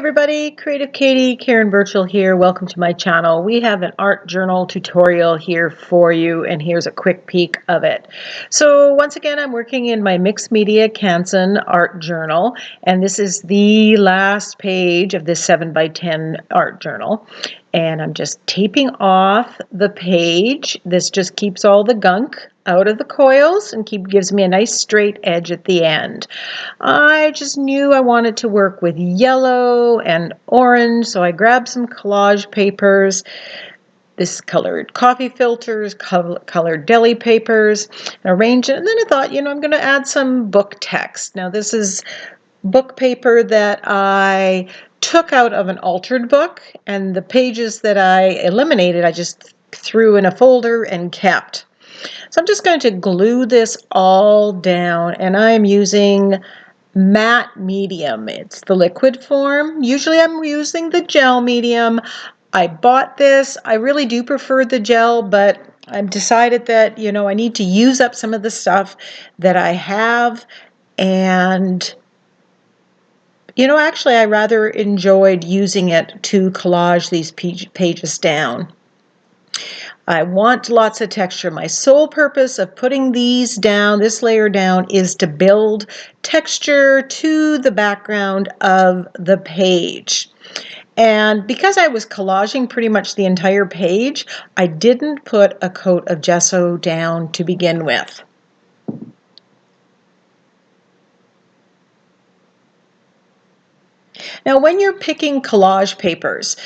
Everybody, Creative Katie, Karen Burchill here. Welcome to my channel. We have an art journal tutorial here for you, and here's a quick peek of it. So once again, I'm working in my mixed media Canson art journal, and this is the last page of this 7x10 art journal. And I'm just taping off the page. This just keeps all the gunk out of the coils and gives me a nice straight edge at the end. I just knew I wanted to work with yellow and orange, so I grabbed some collage papers, this colored coffee filters, colored deli papers, and arranged it. And then I thought, I'm going to add some book text. Now this is book paper that I took out of an altered book, and the pages that I eliminated I just threw in a folder and kept. So I'm just going to glue this all down, and I'm using matte medium. It's the liquid form. Usually I'm using the gel medium. I bought this. I really do prefer the gel, but I've decided that, I need to use up some of the stuff that I have, and actually, I rather enjoyed using it to collage these pages down. I want lots of texture. My sole purpose of putting these down, this layer down, is to build texture to the background of the page. And because I was collaging pretty much the entire page, I didn't put a coat of gesso down to begin with. Now, when you're picking collage papers,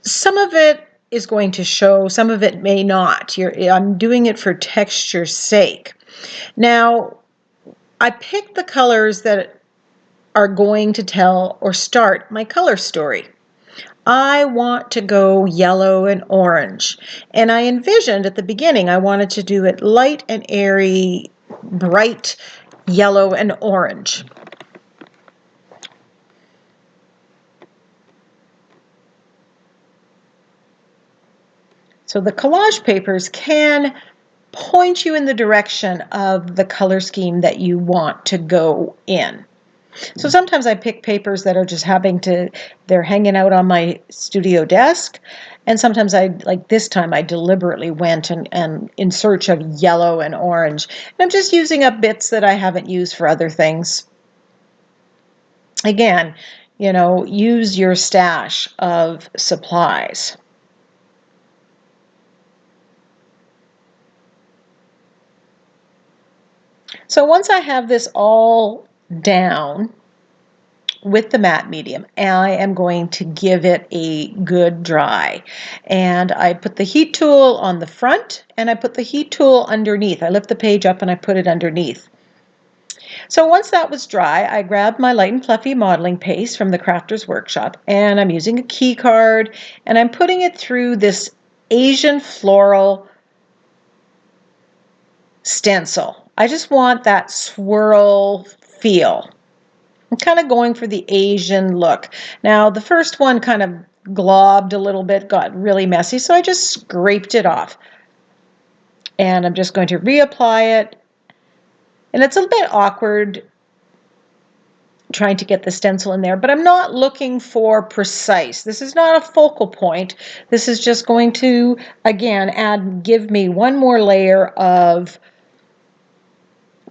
some of it is going to show, some of it may not. I'm doing it for texture's sake. Now, I picked the colors that are going to tell or start my color story. I want to go yellow and orange, and I envisioned at the beginning I wanted to do it light and airy, bright yellow and orange. So the collage papers can point you in the direction of the color scheme that you want to go in. So sometimes I pick papers that are just they're hanging out on my studio desk. And sometimes like this time, I deliberately went and in search of yellow and orange. And I'm just using up bits that I haven't used for other things. Again, use your stash of supplies. So once I have this all down with the matte medium, I am going to give it a good dry. And I put the heat tool on the front, and I put the heat tool underneath. I lift the page up and I put it underneath. So once that was dry, I grabbed my light and fluffy modeling paste from the Crafter's Workshop, and I'm using a key card, and I'm putting it through this Asian Floral stencil. I just want that swirl feel. I'm kind of going for the Asian look. Now, the first one kind of globbed a little bit, got really messy, so I just scraped it off. And I'm just going to reapply it. And it's a bit awkward trying to get the stencil in there, but I'm not looking for precise. This is not a focal point. This is just going to, again, give me one more layer of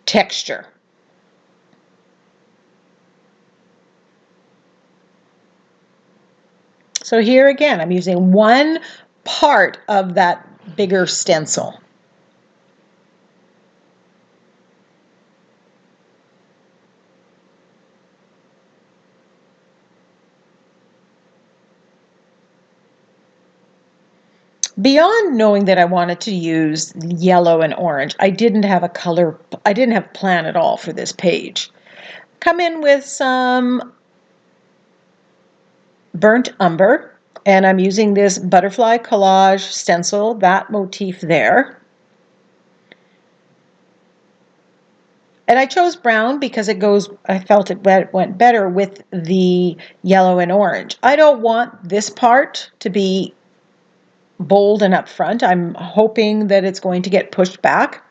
texture. So here again, I'm using one part of that bigger stencil. Beyond knowing that I wanted to use yellow and orange, I didn't have a plan at all for this page. Come in with some burnt umber, and I'm using this butterfly collage stencil, that motif there. And I chose brown because I felt it went better with the yellow and orange. I don't want this part to be bold and up front. I'm hoping that it's going to get pushed back.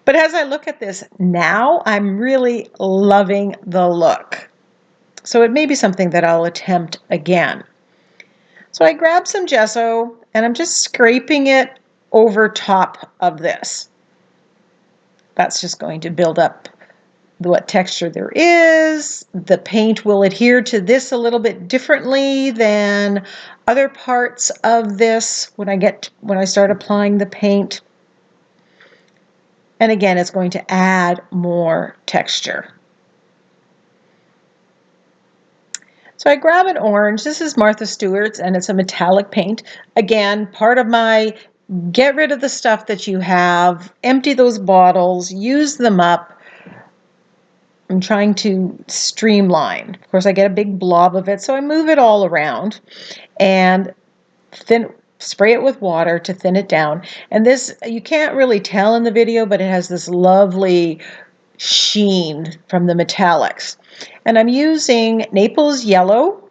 But as I look at this now, I'm really loving the look. So it may be something that I'll attempt again. So I grabbed some gesso and I'm just scraping it over top of this. That's just going to build up what texture there is. The paint will adhere to this a little bit differently than other parts of this when I start applying the paint. And again, it's going to add more texture. So I grab an orange. This is Martha Stewart's and it's a metallic paint. Again, part of my get rid of the stuff that you have, empty those bottles, use them up. I'm trying to streamline. Of course, I get a big blob of it, so I move it all around and spray it with water to thin it down. And this, you can't really tell in the video, but it has this lovely sheen from the metallics. And I'm using Naples yellow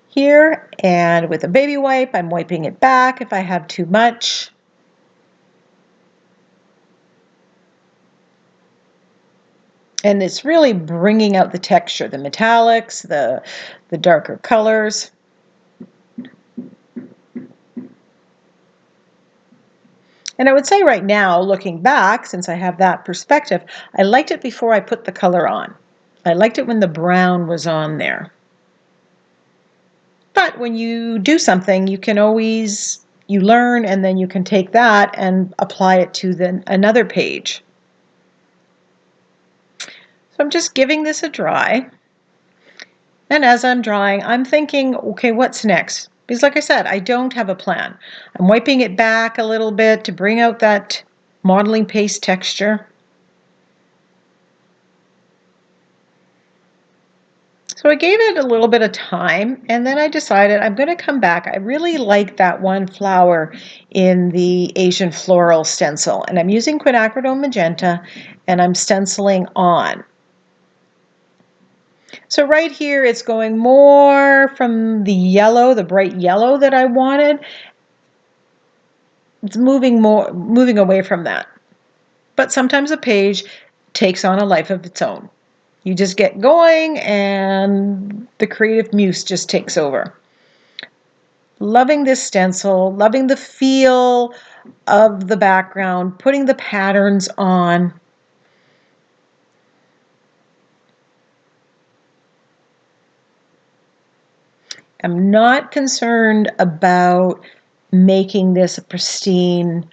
here, and with a baby wipe, I'm wiping it back if I have too much. And it's really bringing out the texture, the metallics, the darker colors. And I would say right now, looking back, since I have that perspective, I liked it before I put the color on. I liked it when the brown was on there. But when you do something, you learn, and then you can take that and apply it to another page. So I'm just giving this a dry. And as I'm drying, I'm thinking, okay, what's next? Because like I said, I don't have a plan. I'm wiping it back a little bit to bring out that modeling paste texture. So I gave it a little bit of time, and then I decided I'm going to come back. I really like that one flower in the Asian Floral stencil, and I'm using quinacridone magenta, and I'm stenciling on. So right here, it's going more from the yellow, the bright yellow that I wanted. It's moving away from that. But sometimes a page takes on a life of its own. You just get going and the creative muse just takes over. Loving this stencil, loving the feel of the background, putting the patterns on. I'm not concerned about making this a pristine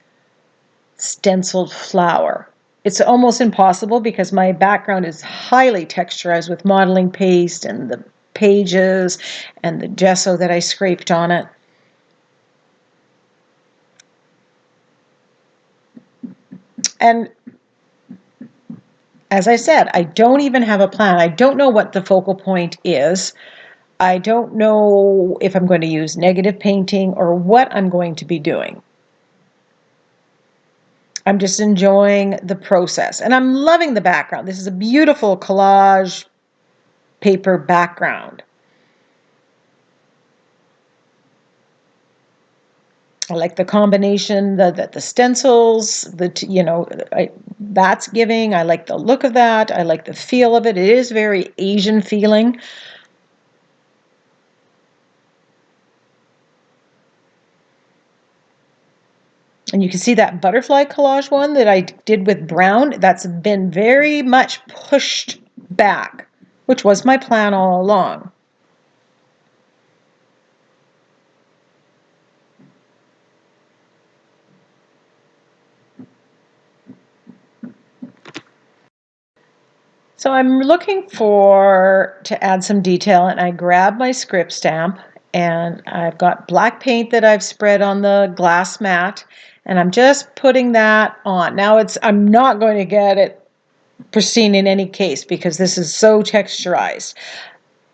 stenciled flower. It's almost impossible because my background is highly texturized with modeling paste and the pages and the gesso that I scraped on it. And as I said, I don't even have a plan. I don't know what the focal point is. I don't know if I'm going to use negative painting or what I'm going to be doing. I'm just enjoying the process, and I'm loving the background. This is a beautiful collage paper background. I like the combination, the stencils, that's giving. I like the look of that. I like the feel of it. It is very Asian feeling. And you can see that butterfly collage one that I did with brown. That's been very much pushed back, which was my plan all along. So I'm looking to add some detail, and I grab my script stamp, and I've got black paint that I've spread on the glass mat, and I'm just putting that on. Now I'm not going to get it pristine in any case because this is so texturized.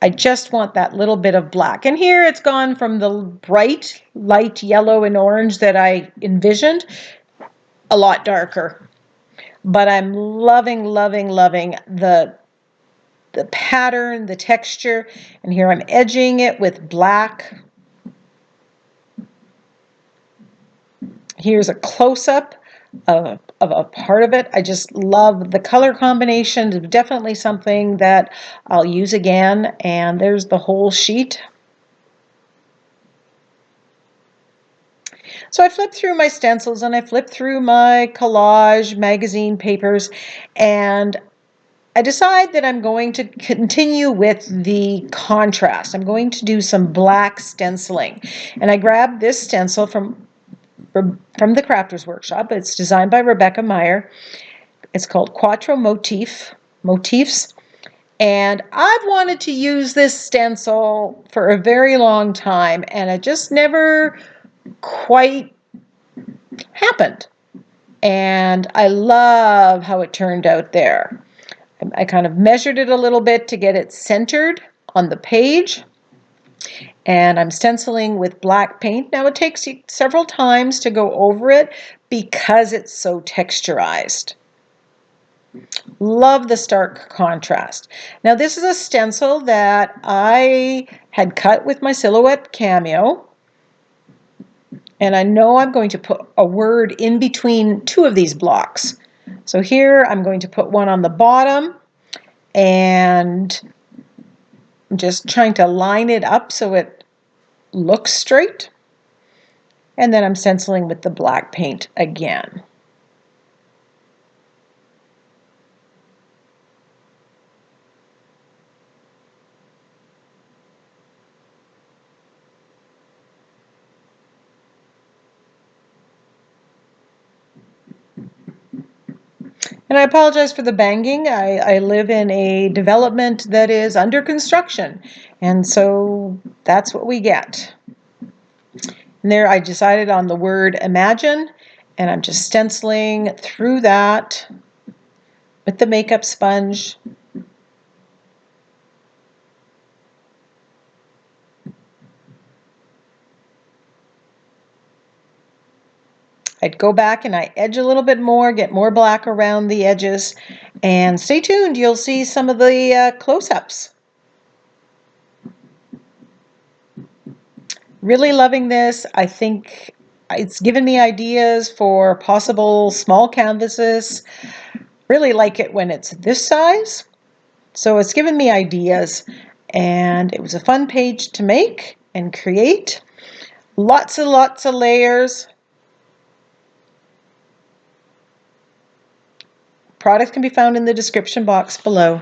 I just want that little bit of black. And here it's gone from the bright light yellow and orange that I envisioned, a lot darker. But I'm loving, loving, loving the pattern, the texture, and here I'm edging it with black. Here's a close-up of a part of it. I just love the color combination. It's definitely something that I'll use again. And there's the whole sheet. So I flipped through my stencils and I flipped through my collage magazine papers, and I decide that I'm going to continue with the contrast. I'm going to do some black stenciling. And I grabbed this stencil from the Crafters Workshop. It's designed by Rebecca Meyer. It's called Quattro Motifs. And I've wanted to use this stencil for a very long time, and it just never quite happened. And I love how it turned out there. I kind of measured it a little bit to get it centered on the page. And I'm stenciling with black paint. Now it takes you several times to go over it because it's so texturized. Love the stark contrast. Now this is a stencil that I had cut with my Silhouette Cameo. And I know I'm going to put a word in between two of these blocks. So here I'm going to put one on the bottom, and I'm just trying to line it up so it looks straight. And then I'm stenciling with the black paint again. And I apologize for the banging. I live in a development that is under construction, and so that's what we get. And there I decided on the word imagine, and I'm just stenciling through that with the makeup sponge. I'd go back and I edge a little bit more, get more black around the edges, and stay tuned. You'll see some of the close-ups. Really loving this. I think it's given me ideas for possible small canvases. Really like it when it's this size. So it's given me ideas, and it was a fun page to make and create. Lots and lots of layers. Product can be found in the description box below.